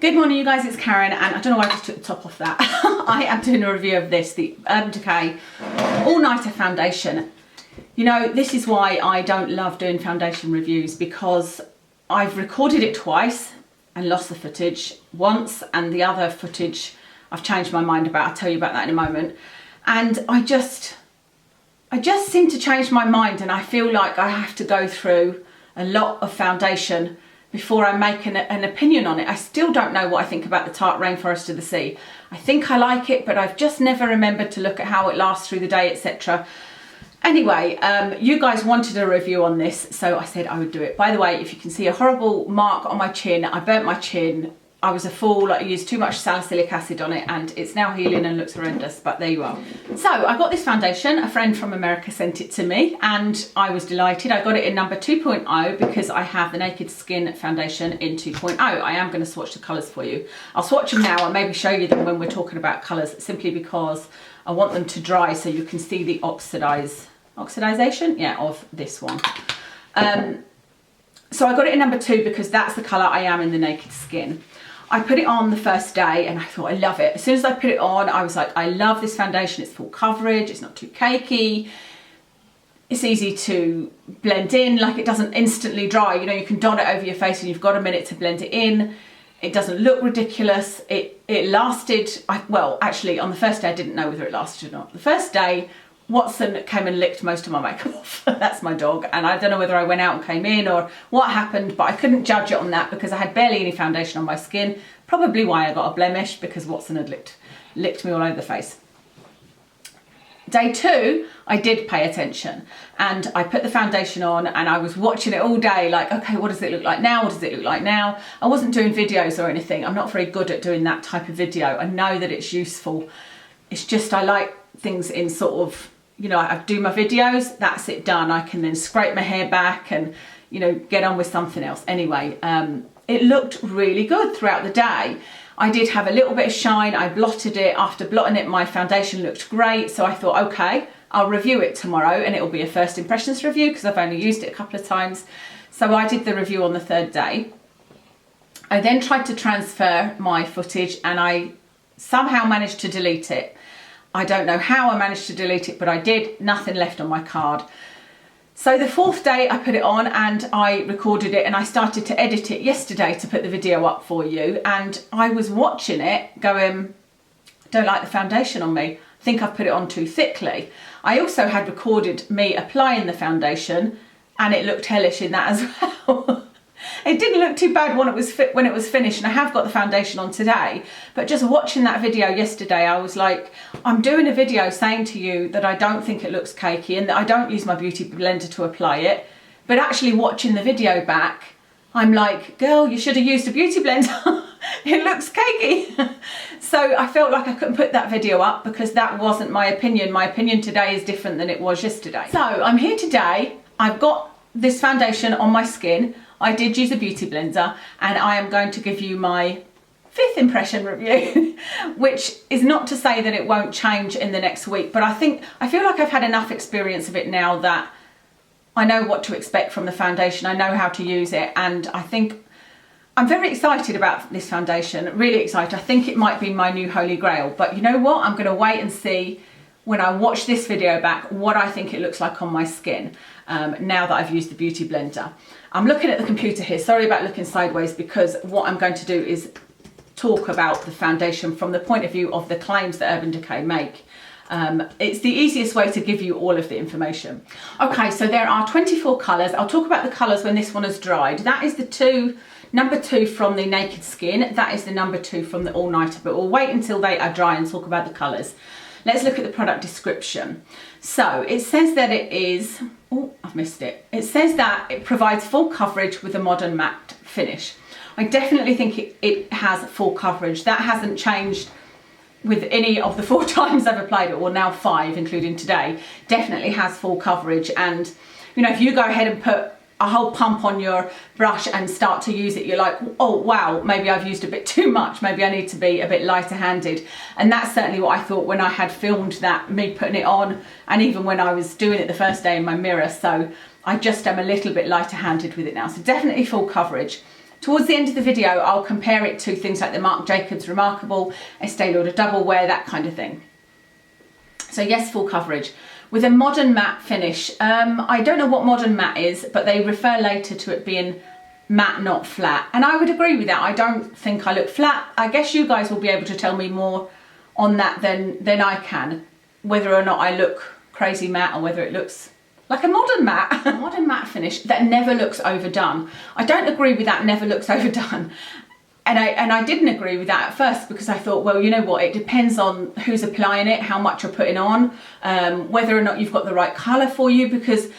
Good morning you guys, it's Karen, and I don't know why I just took the top off that. I am doing a review of this, the Urban Decay All Nighter Foundation. You know, this is why I don't love doing foundation reviews, because I've recorded it twice and lost the footage once, and the other footage I've changed my mind about. I'll tell you about that in a moment. And I just seem to change my mind, and I feel like I have to go through a lot of foundation before I make an opinion on it. I still don't know what I think about the Tarte Rainforest of the Sea. I think I like it, but I've just never remembered to look at how it lasts through the day, etc. Anyway, you guys wanted a review on this, so I said I would do it. By the way, if you can see a horrible mark on my chin, I burnt my chin. I was a fool, I used too much salicylic acid on it, and it's now healing and looks horrendous, but there you are. So I got this foundation, a friend from America sent it to me, and I was delighted. I got it in number 2.0 because I have the Naked Skin foundation in 2.0. I am going to swatch the colours for you. I'll swatch them now and maybe show you them when we're talking about colours, simply because I want them to dry so you can see the oxidization, yeah, of this one. So I got it in number 2 because that's the colour I am in the Naked Skin. I put it on the first day and I thought I love it. As soon as I put it on, I was like, I love this foundation. It's full coverage, it's not too cakey, it's easy to blend in, like it doesn't instantly dry. You know, you can dot it over your face and you've got a minute to blend it in. It doesn't look ridiculous. It lasted, well, actually on the first day I didn't know whether it lasted or not. The first day, Watson came and licked most of my makeup off. That's my dog, and I don't know whether I went out and came in or what happened, but I couldn't judge it on that because I had barely any foundation on my skin. Probably why I got a blemish, because Watson had licked me all over the face. Day 2, I did pay attention, and I put the foundation on and I was watching it all day, like, okay, what does it look like now? What does it look like now? I wasn't doing videos or anything. I'm not very good at doing that type of video. I know that it's useful. It's just I like things in sort of, you know, I do my videos, that's it, done. I can then scrape my hair back and, you know, get on with something else. Anyway, it looked really good throughout the day. I did have a little bit of shine. I blotted it. After blotting it, my foundation looked great. So I thought, okay, I'll review it tomorrow, and it'll be a first impressions review because I've only used it a couple of times. So I did the review on the 3rd day. I then tried to transfer my footage and I somehow managed to delete it. I don't know how I managed to delete it, but I did. Nothing left on my card. So the 4th day I put it on and I recorded it, and I started to edit it yesterday to put the video up for you, and I was watching it going, don't like the foundation on me. I think I've put it on too thickly. I also had recorded me applying the foundation and it looked hellish in that as well. It didn't look too bad when it was finished, and I have got the foundation on today, but just watching that video yesterday, I was like, I'm doing a video saying to you that I don't think it looks cakey and that I don't use my beauty blender to apply it, but actually watching the video back, I'm like, girl, you should have used a beauty blender. It looks cakey. So I felt like I couldn't put that video up because that wasn't my opinion. My opinion today is different than it was yesterday. So I'm here today. I've got this foundation on my skin. I did use a beauty blender, and I am going to give you my 5th impression review, which is not to say that it won't change in the next week, but I feel like I've had enough experience of it now that I know what to expect from the foundation. I know how to use it, and I think I'm very excited about this foundation, really excited. I think it might be my new holy grail, but you know what? I'm going to wait and see when I watch this video back what I think it looks like on my skin now that I've used the beauty blender. I'm looking at the computer here, sorry about looking sideways, because what I'm going to do is talk about the foundation from the point of view of the claims that Urban Decay make. It's the easiest way to give you all of the information. Okay, so there are 24 colours. I'll talk about the colours when this one has dried. That is the number 2 from the Naked Skin. That is the number 2 from the All Nighter, but we'll wait until they are dry and talk about the colours. Let's look at the product description. So it says that it is, oh, I've missed it. It says that it provides full coverage with a modern matte finish. I definitely think it has full coverage. That hasn't changed with any of the 4 times I've applied it, or now 5, including today. Definitely has full coverage. And, you know, if you go ahead and put a whole pump on your brush and start to use it, you're like, oh wow, maybe I've used a bit too much, maybe I need to be a bit lighter handed. And that's certainly what I thought when I had filmed that, me putting it on, and even when I was doing it the first day in my mirror. So I just am a little bit lighter handed with it now. So definitely full coverage. Towards the end of the video, I'll compare it to things like the Marc Jacobs Remarkable, Estee Lauder Double Wear, that kind of thing. So yes, full coverage. With a modern matte finish, I don't know what modern matte is, but they refer later to it being matte, not flat. And I would agree with that. I don't think I look flat. I guess you guys will be able to tell me more on that than I can, whether or not I look crazy matte or whether it looks like a modern matte. A modern matte finish that never looks overdone. I don't agree with that, never looks overdone. And I didn't agree with that at first, because I thought, well, you know what, it depends on who's applying it, how much you're putting on, whether or not you've got the right colour for you, because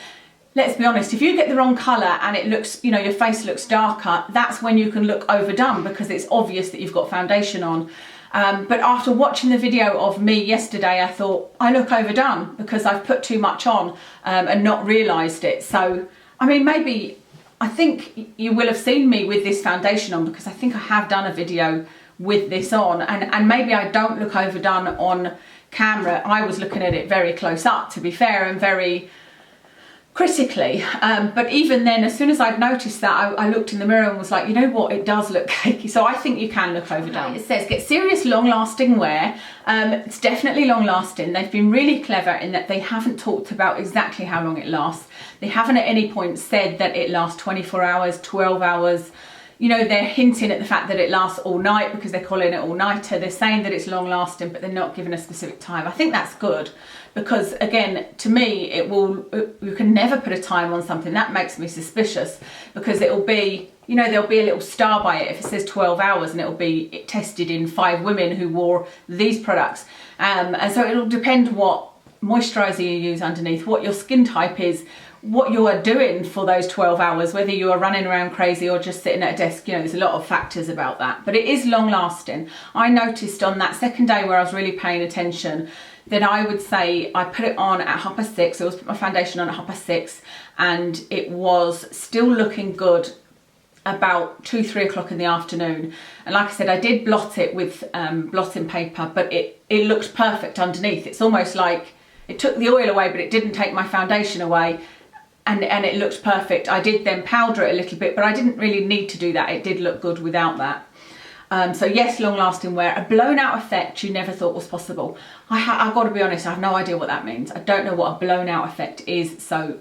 let's be honest, if you get the wrong colour and it looks, you know, your face looks darker, that's when you can look overdone, because it's obvious that you've got foundation on. But after watching the video of me yesterday, I thought, I look overdone because I've put too much on and not realised it. So, I mean, maybe, I think you will have seen me with this foundation on, because I think I have done a video with this on, and maybe I don't look overdone on camera. I was looking at it very close up, to be fair, and very critically, but even then, as soon as I'd noticed that, I looked in the mirror and was like, you know what, it does look cakey. So I think you can look overdone. It says get serious long lasting wear. It's definitely long lasting. They've been really clever in that they haven't talked about exactly how long it lasts. They haven't at any point said that it lasts 24 hours, 12 hours. You know, they're hinting at the fact that it lasts all night because they're calling it all-nighter. They're saying that it's long-lasting, but they're not giving a specific time. I think that's good because, again, to me, you can never put a time on something. That makes me suspicious because it'll be, you know, there'll be a little star by it if it says 12 hours and it'll be tested in 5 women who wore these products. And so it'll depend what moisturiser you use underneath, what your skin type is, what you are doing for those 12 hours, whether you are running around crazy or just sitting at a desk. You know, there's a lot of factors about that, but it is long lasting. I noticed on that second day where I was really paying attention that I would say I put it on at 6:30. I always put my foundation on at 6:30 and it was still looking good about 2-3 o'clock in the afternoon. And like I said, I did blot it with blotting paper, but it looked perfect underneath. It's almost like it took the oil away, but it didn't take my foundation away. And it looked perfect. I did then powder it a little bit, but I didn't really need to do that. It did look good without that. So yes, long lasting wear. A blown out effect you never thought was possible. I've got to be honest, I have no idea what that means. I don't know what a blown out effect is. So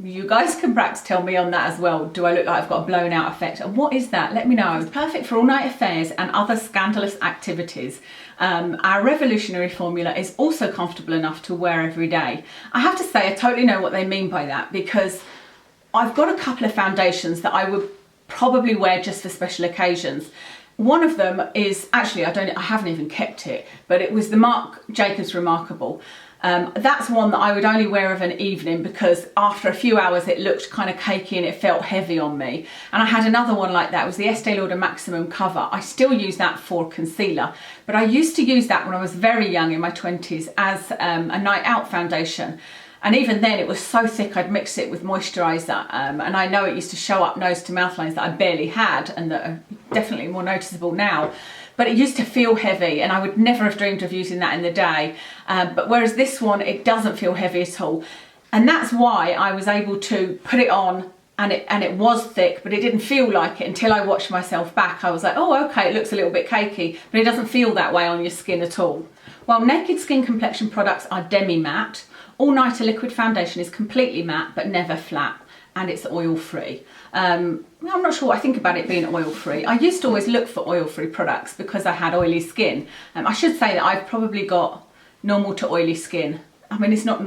you guys can perhaps tell me on that as well. Do I look like I've got a blown out effect? And what is that? Let me know. It's perfect for all night affairs and other scandalous activities. Our revolutionary formula is also comfortable enough to wear every day. I have to say, I totally know what they mean by that, because I've got a couple of foundations that I would probably wear just for special occasions. One of them is actually, I haven't even kept it, but it was the Marc Jacobs Remarkable. That's one that I would only wear of an evening because after a few hours it looked kind of cakey and it felt heavy on me. And I had another one like that. It was the Estee Lauder Maximum Cover. I still use that for concealer, but I used to use that when I was very young in my 20s as a night out foundation. And even then it was so thick I'd mix it with moisturiser, and I know it used to show up nose to mouth lines that I barely had and that are definitely more noticeable now. But it used to feel heavy and I would never have dreamed of using that in the day. But whereas this one, it doesn't feel heavy at all. And that's why I was able to put it on and it was thick, but it didn't feel like it until I watched myself back. I was like, oh, okay, it looks a little bit cakey, but it doesn't feel that way on your skin at all. While Naked Skin complexion products are demi-matte, All Nighter liquid foundation is completely matte, but never flat. And it's oil-free. I'm not sure what I think about it being oil-free. I used to always look for oil-free products because I had oily skin. I should say that I've probably got normal to oily skin. I mean, it's not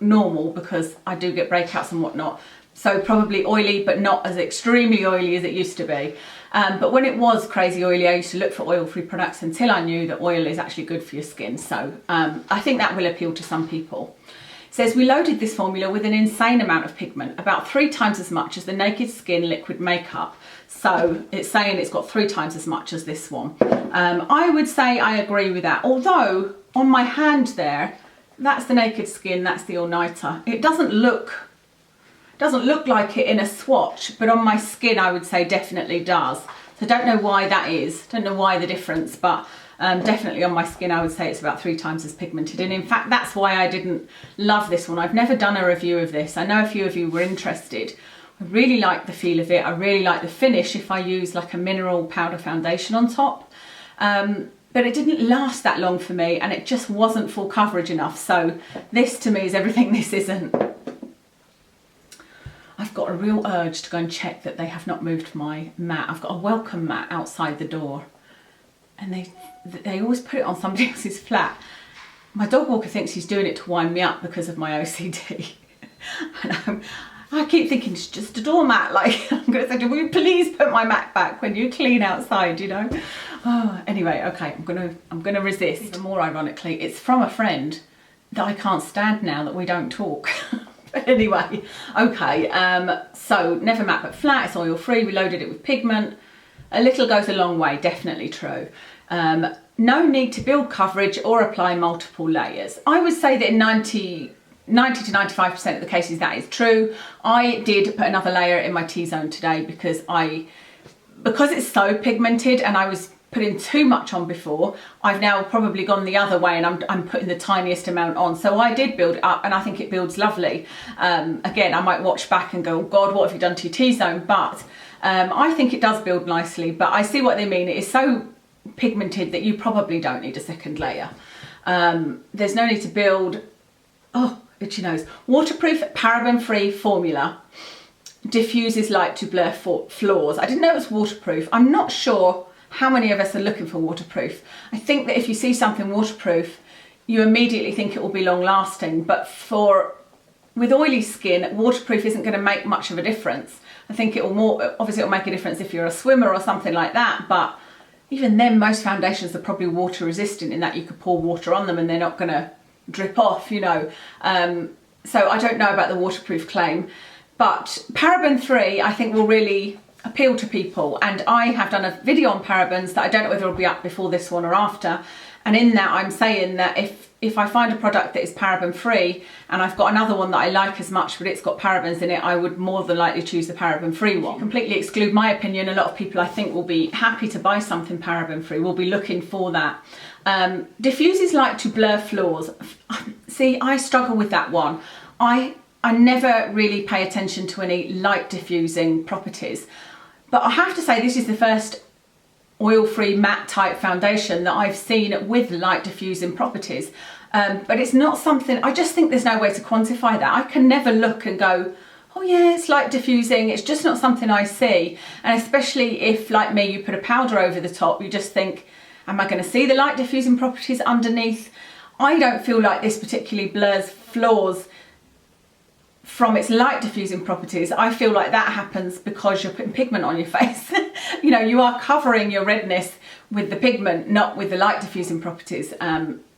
normal because I do get breakouts and whatnot. So probably oily, but not as extremely oily as it used to be. But when it was crazy oily, I used to look for oil-free products until I knew that oil is actually good for your skin. So I think that will appeal to some people. It says we loaded this formula with an insane amount of pigment, about 3 times as much as the Naked Skin liquid makeup. So it's saying it's got 3 times as much as this one. I would say I agree with that. Although on my hand there, that's the Naked Skin, that's the All Nighter. It doesn't look like it in a swatch, but on my skin I would say definitely does. So I don't know why that is. Don't know why the difference, but definitely on my skin I would say it's about 3 times as pigmented, and in fact that's why I didn't love this one. I've never done a review of this. I know a few of you were interested. I really like the feel of it. I really like the finish if I use like a mineral powder foundation on top. But it didn't last that long for me, and it just wasn't full coverage enough. So this to me is everything this isn't. I've got a real urge to go and check that they have not moved my mat. I've got a welcome mat outside the door, and they always put it on somebody else's flat. My dog walker thinks he's doing it to wind me up because of my OCD. And I keep thinking it's just a doormat. Like, I'm going to say, will you please put my mat back when you clean outside, you know? Oh, anyway, okay, I'm gonna resist. Even more ironically, it's from a friend that I can't stand now that we don't talk. But anyway, okay, so never matte but flat, it's oil free, we loaded it with pigment. A little goes a long way, definitely true. No need to build coverage or apply multiple layers. I would say that in 90 to 95% of the cases that is true. I did put another layer in my T-zone today because it's so pigmented and I was putting too much on before. I've now probably gone the other way and I'm putting the tiniest amount on. So I did build it up and I think it builds lovely. Again, I might watch back and go, oh God, what have you done to your T-zone? But I think it does build nicely, but I see what they mean. It is so pigmented that you probably don't need a second layer. There's no need to build, oh, itchy nose. Waterproof, paraben-free formula. Diffuses light to blur flaws. I didn't know it was waterproof. I'm not sure how many of us are looking for waterproof. I think that if you see something waterproof, you immediately think it will be long lasting, but with oily skin, waterproof isn't going to make much of a difference. I think obviously it'll make a difference if you're a swimmer or something like that, but even then most foundations are probably water resistant in that you could pour water on them and they're not going to drip off, you know. So I don't know about the waterproof claim, but paraben free I think will really appeal to people, and I have done a video on parabens that I don't know whether it'll be up before this one or after, and in that I'm saying that if I find a product that is paraben free and I've got another one that I like as much but it's got parabens in it, I would more than likely choose the paraben free one. Completely exclude my opinion, a lot of people I think will be happy to buy something paraben free, will be looking for that. Diffuses light to blur flaws. See, I struggle with that one. I never really pay attention to any light diffusing properties. But I have to say this is the first oil-free matte type foundation that I've seen with light diffusing properties. But it's not something, I just think there's no way to quantify that. I can never look and go, oh yeah, it's light diffusing. It's just not something I see. And especially if, like me, you put a powder over the top, you just think, am I going to see the light diffusing properties underneath? I don't feel like this particularly blurs flaws from its light diffusing properties. I feel like that happens because you're putting pigment on your face. You know, you are covering your redness with the pigment, not with the light diffusing properties,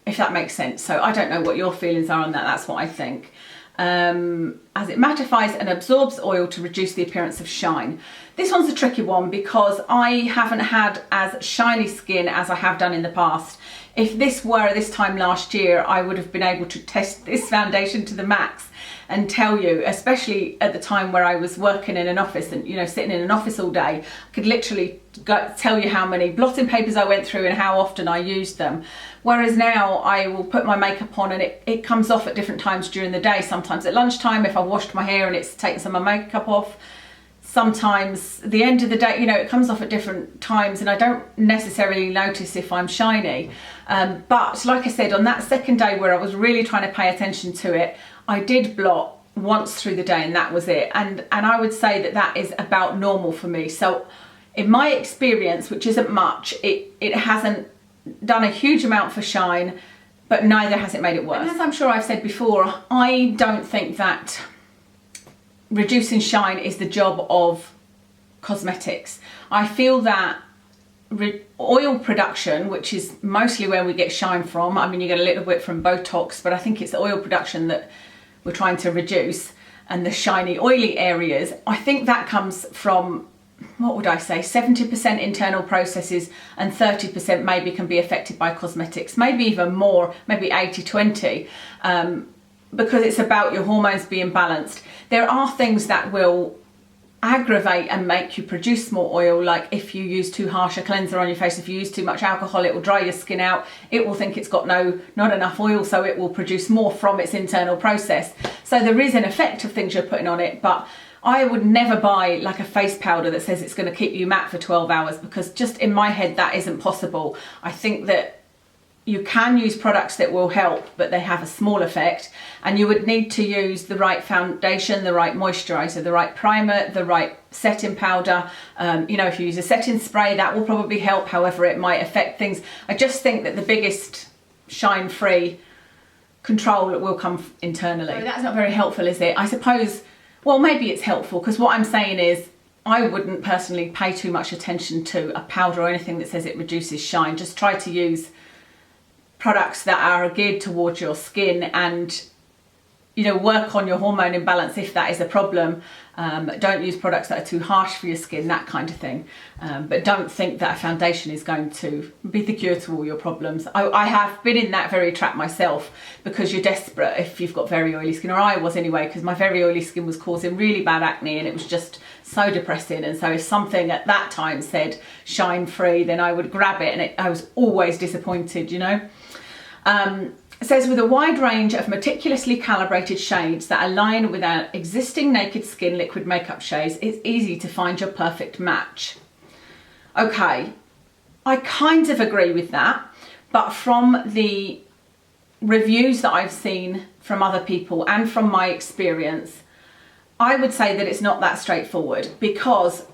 if that makes sense. So I don't know what your feelings are on that, that's what I think. As it mattifies and absorbs oil to reduce the appearance of shine. This one's a tricky one because I haven't had as shiny skin as I have done in the past. If this were this time last year, I would have been able to test this foundation to the max and tell you, especially at the time where I was working in an office and, you know, sitting in an office all day, I could literally tell you how many blotting papers I went through and how often I used them. Whereas now I will put my makeup on and it comes off at different times during the day. Sometimes at lunchtime if I washed my hair and it's taken some of my makeup off. Sometimes the end of the day, you know, it comes off at different times and I don't necessarily notice if I'm shiny. But like I said, on that second day where I was really trying to pay attention to it, I did blot once through the day and that was it. And I would say that that is about normal for me. So in my experience, which isn't much, it hasn't done a huge amount for shine, but neither has it made it worse. And as I'm sure I've said before, I don't think that reducing shine is the job of cosmetics. I feel that oil production, which is mostly where we get shine from, I mean you get a little bit from Botox, but I think it's the oil production that we're trying to reduce, and the shiny oily areas, I think that comes from, what would I say, 70% internal processes and 30% maybe can be affected by cosmetics, maybe even more, maybe 80-20, because it's about your hormones being balanced. There are things that will aggravate and make you produce more oil, like if you use too harsh a cleanser on your face, if you use too much alcohol, it will dry your skin out, it will think it's got not enough oil, so it will produce more from its internal process. So there is an effect of things you're putting on it, but I would never buy like a face powder that says it's going to keep you matte for 12 hours, because just in my head that isn't possible. I think that you can use products that will help, but they have a small effect, and you would need to use the right foundation, the right moisturizer, the right primer, the right setting powder. You know, if you use a setting spray, that will probably help, however it might affect things. I just think that the biggest shine free control will come internally. So that's not very helpful, is it? I suppose, well, maybe it's helpful, because what I'm saying is I wouldn't personally pay too much attention to a powder or anything that says it reduces shine. Just try to use products that are geared towards your skin, and you know, work on your hormone imbalance if that is a problem. Don't use products that are too harsh for your skin, that kind of thing. But don't think that a foundation is going to be the cure to all your problems. I have been in that very trap myself, because you're desperate if you've got very oily skin, or I was anyway, because my very oily skin was causing really bad acne, and it was just so depressing. And so if something at that time said shine free, then I would grab it, and I was always disappointed, you know. It says, with a wide range of meticulously calibrated shades that align with our existing naked skin liquid makeup shades, it's easy to find your perfect match. Okay, I kind of agree with that, but from the reviews that I've seen from other people and from my experience, I would say that it's not that straightforward, because,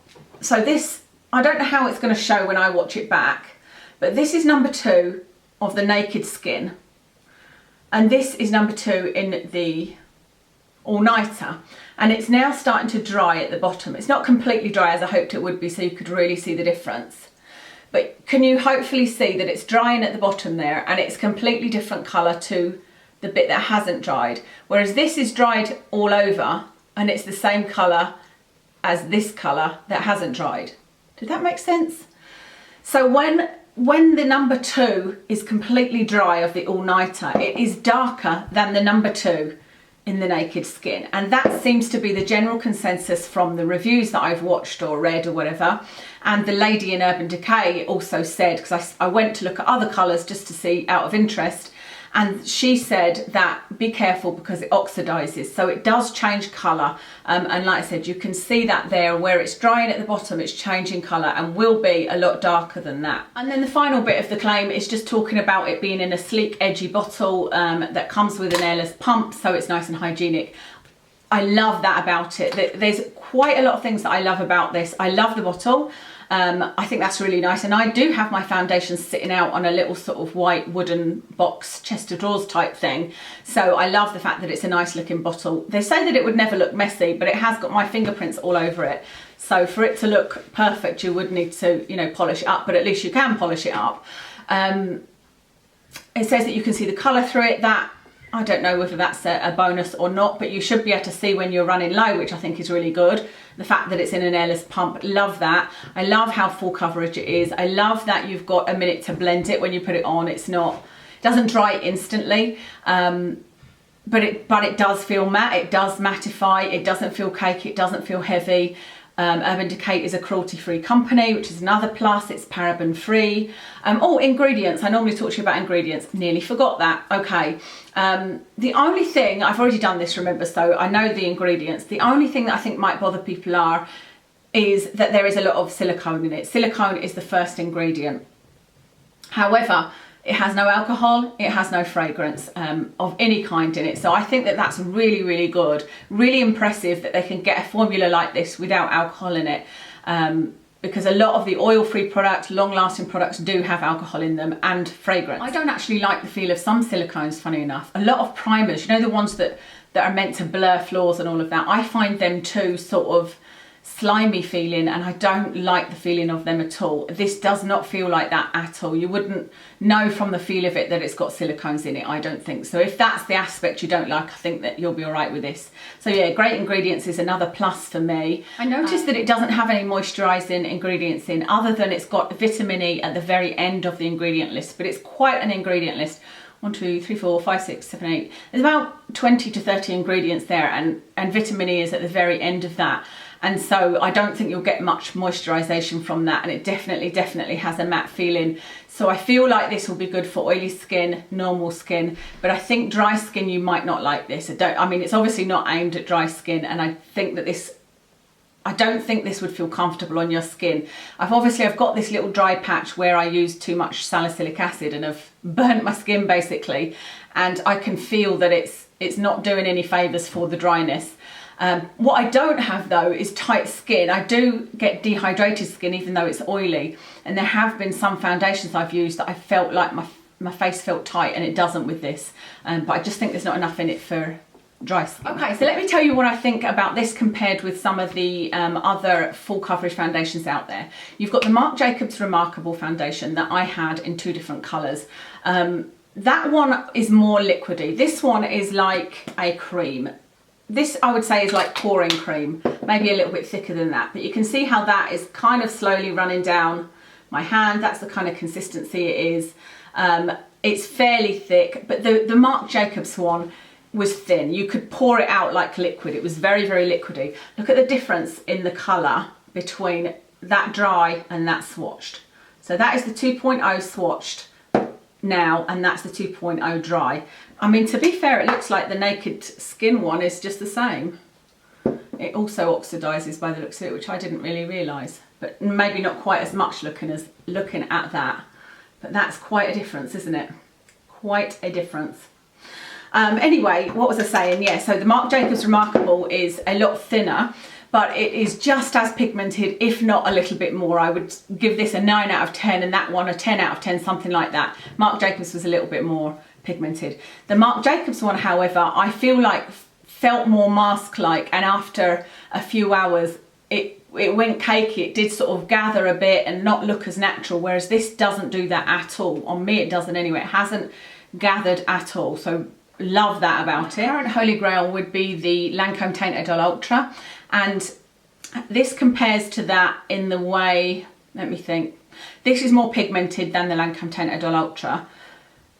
so this, I don't know how it's going to show when I watch it back, but this is number 2 of the naked skin, and this is number 2 in the all-nighter, and it's now starting to dry at the bottom. It's not completely dry as I hoped it would be, so you could really see the difference, but can you hopefully see that it's drying at the bottom there, and it's completely different colour to the bit that hasn't dried, whereas this is dried all over and it's the same colour as this colour that hasn't dried. Did that make sense? So when the number 2 is completely dry of the all-nighter, it is darker than the number 2 in the naked skin, and that seems to be the general consensus from the reviews that I've watched or read or whatever. And the lady in Urban Decay also said, because I went to look at other colours just to see out of interest, and she said that be careful because it oxidizes, so it does change colour, and like I said, you can see that there where it's drying at the bottom, it's changing colour and will be a lot darker than that. And then the final bit of the claim is just talking about it being in a sleek edgy bottle that comes with an airless pump, so it's nice and hygienic. I love that about it. There's quite a lot of things that I love about this. I love the bottle. I think that's really nice, and I do have my foundation sitting out on a little sort of white wooden box chest of drawers type thing, so I love the fact that it's a nice looking bottle. They say that it would never look messy, but it has got my fingerprints all over it, so for it to look perfect you would need to, you know, polish it up, but at least you can polish it up. It says that you can see the colour through it. That, I don't know whether that's a bonus or not, but you should be able to see when you're running low, which I think is really good. The fact that it's in an airless pump, love that. I love how full coverage it is. I love that you've got a minute to blend it when you put it on. It doesn't dry instantly, but it does feel matte. It does mattify. It doesn't feel cakey. It doesn't feel heavy. Urban Decay is a cruelty-free company, which is another plus. It's paraben-free. Oh, ingredients. I normally talk to you about ingredients. Nearly forgot that. Okay. The only thing, I've already done this, remember, so I know the ingredients. The only thing that I think might bother people is that there is a lot of silicone in it. Silicone is the first ingredient. However, it has no alcohol, it has no fragrance of any kind in it. So I think that that's really, really good. Really impressive that they can get a formula like this without alcohol in it. Because a lot of the oil-free products, long-lasting products do have alcohol in them and fragrance. I don't actually like the feel of some silicones, funny enough. A lot of primers, you know, the ones that are meant to blur flaws and all of that, I find them too sort of slimy feeling, and I don't like the feeling of them at all. This does not feel like that at all. You wouldn't know from the feel of it that it's got silicones in it, I don't think. So if that's the aspect you don't like, I think that you'll be all right with this. So yeah, great ingredients is another plus for me. I noticed that it doesn't have any moisturising ingredients in, other than it's got vitamin E at the very end of the ingredient list, but it's quite an ingredient list. 1, 2, 3, 4, 5, 6, 7, 8. There's about 20 to 30 ingredients there, and vitamin E is at the very end of that. And so I don't think you'll get much moisturisation from that, and it definitely has a matte feeling. So I feel like this will be good for oily skin, normal skin, but I think dry skin you might not like this. I mean, it's obviously not aimed at dry skin, and I think that this I don't think this would feel comfortable on your skin. I've got this little dry patch where I used too much salicylic acid and have burnt my skin basically, and I can feel that it's not doing any favours for the dryness. What I don't have though is tight skin. I do get dehydrated skin even though it's oily, and there have been some foundations I've used that I felt like my face felt tight, and it doesn't with this, but I just think there's not enough in it for dry skin. Okay, so let me tell you what I think about this compared with some of the other full coverage foundations out there. You've got the Marc Jacobs Remarkable foundation that I had in 2 different colours. That one is more liquidy. This one is like a cream. This I would say is like pouring cream, maybe a little bit thicker than that, but you can see how that is kind of slowly running down my hand. That's the kind of consistency it is. It's fairly thick, but the Marc Jacobs one was thin. You could pour it out like liquid. It was very, very liquidy. Look at the difference in the colour between that dry and that swatched. So that is the 2.0 swatched now, and that's the 2.0 dry. I mean, to be fair, it looks like the Naked Skin one is just the same. It also oxidises by the looks of it, which I didn't really realise, but maybe not quite as much looking at that. But that's quite a difference, isn't it? Quite a difference. Anyway, what was I saying? Yeah, so the Marc Jacobs Remarkable is a lot thinner, but it is just as pigmented, if not a little bit more. I would give this a 9 out of 10 and that one a 10 out of 10, something like that. Marc Jacobs was a little bit more pigmented. The Marc Jacobs one, however, I feel like felt more mask-like, and after a few hours, it went cakey. It did sort of gather a bit and not look as natural, whereas this doesn't do that at all. On me, it doesn't anyway. It hasn't gathered at all, so love that about it. Current Holy Grail would be the Lancome Teint Idole Ultra, and this compares to that in the way, let me think, this is more pigmented than the Lancome Teint Idole Ultra,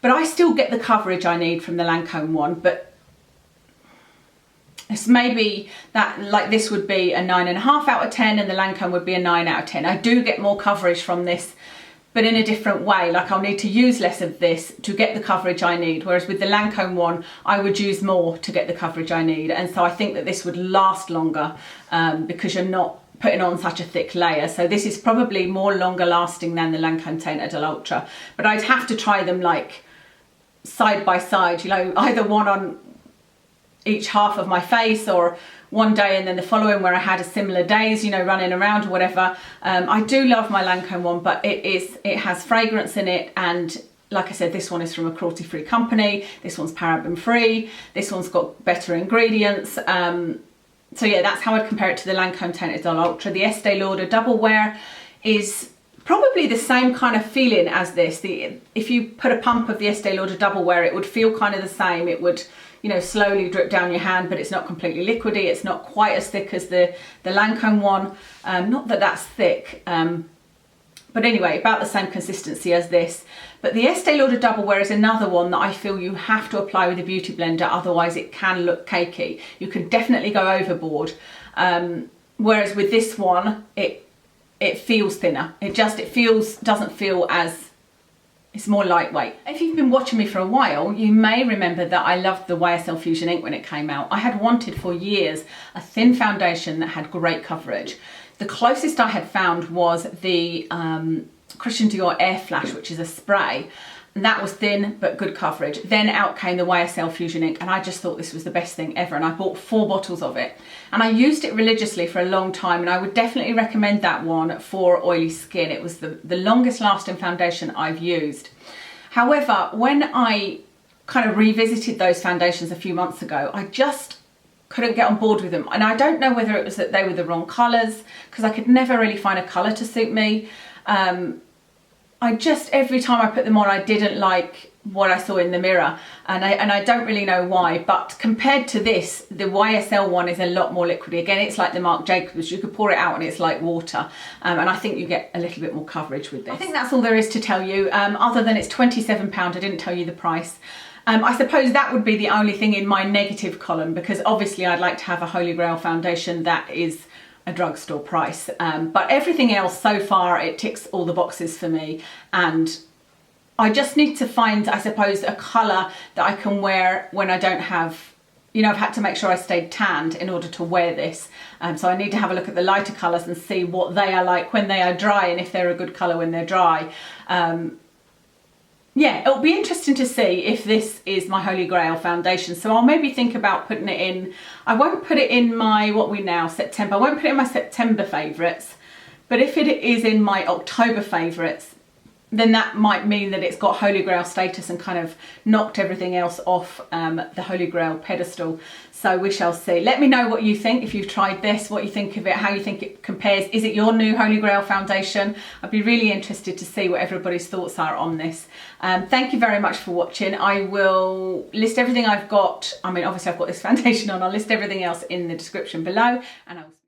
but I still get the coverage I need from the Lancome one, but it's maybe that, like, this would be a 9.5 out of 10 and the Lancome would be a 9 out of 10. I do get more coverage from this, but in a different way. Like, I'll need to use less of this to get the coverage I need, whereas with the Lancome one, I would use more to get the coverage I need. And so I think that this would last longer because you're not putting on such a thick layer. So this is probably more longer lasting than the Lancome Teint Idole Ultra. But I'd have to try them like side by side, you know, either one on each half of my face, or one day and then the following where I had a similar days, you know, running around or whatever. I do love my Lancome one, but it has fragrance in it, and like I said, this one is from a cruelty-free company, this one's paraben-free, this one's got better ingredients. So yeah, that's how I'd compare it to the Lancome Teint Idole Ultra. The Estee Lauder Double Wear is probably the same kind of feeling as this. If you put a pump of the Estee Lauder Double Wear, it would feel kind of the same. It would, you know, slowly drip down your hand, but it's not completely liquidy. It's not quite as thick as the Lancome one. Not that that's thick, but anyway, about the same consistency as this. But the Estee Lauder Double Wear is another one that I feel you have to apply with a beauty blender, otherwise it can look cakey. You could definitely go overboard. Whereas with this one, it feels thinner. Doesn't feel as, it's more lightweight. If you've been watching me for a while, you may remember that I loved the YSL Fusion Ink when it came out. I had wanted for years a thin foundation that had great coverage. The closest I had found was the Christian Dior Air Flash, which is a spray. And that was thin but good coverage. Then out came the YSL Fusion Ink, and I just thought this was the best thing ever, and I bought 4 bottles of it. And I used it religiously for a long time, and I would definitely recommend that one for oily skin. It was the longest lasting foundation I've used. However, when I kind of revisited those foundations a few months ago, I just couldn't get on board with them. And I don't know whether it was that they were the wrong colours, because I could never really find a colour to suit me. Every time I put them on, I didn't like what I saw in the mirror, and I don't really know why, but compared to this, the YSL one is a lot more liquidy. Again, it's like the Marc Jacobs. You could pour it out and it's like water, and I think you get a little bit more coverage with this. I think that's all there is to tell you, other than it's £27. I didn't tell you the price. I suppose that would be the only thing in my negative column, because obviously I'd like to have a Holy Grail foundation that is a drugstore price, but everything else so far, it ticks all the boxes for me, and I just need to find, I suppose, a colour that I can wear when I don't have you know, I've had to make sure I stayed tanned in order to wear this. So I need to have a look at the lighter colours and see what they are like when they are dry, and if they're a good colour when they're dry. Yeah, it'll be interesting to see if this is my Holy Grail foundation. So I'll maybe think about putting it in. I won't put it in my, what we now, September. I won't put it in my September favourites. But if it is in my October favourites, then that might mean that it's got Holy Grail status and kind of knocked everything else off the Holy Grail pedestal. So we shall see. Let me know what you think, if you've tried this, what you think of it, how you think it compares. Is it your new Holy Grail foundation? I'd be really interested to see what everybody's thoughts are on this. Thank you very much for watching. I will list everything I've got. I mean, obviously I've got this foundation on. I'll list everything else in the description below, and I'll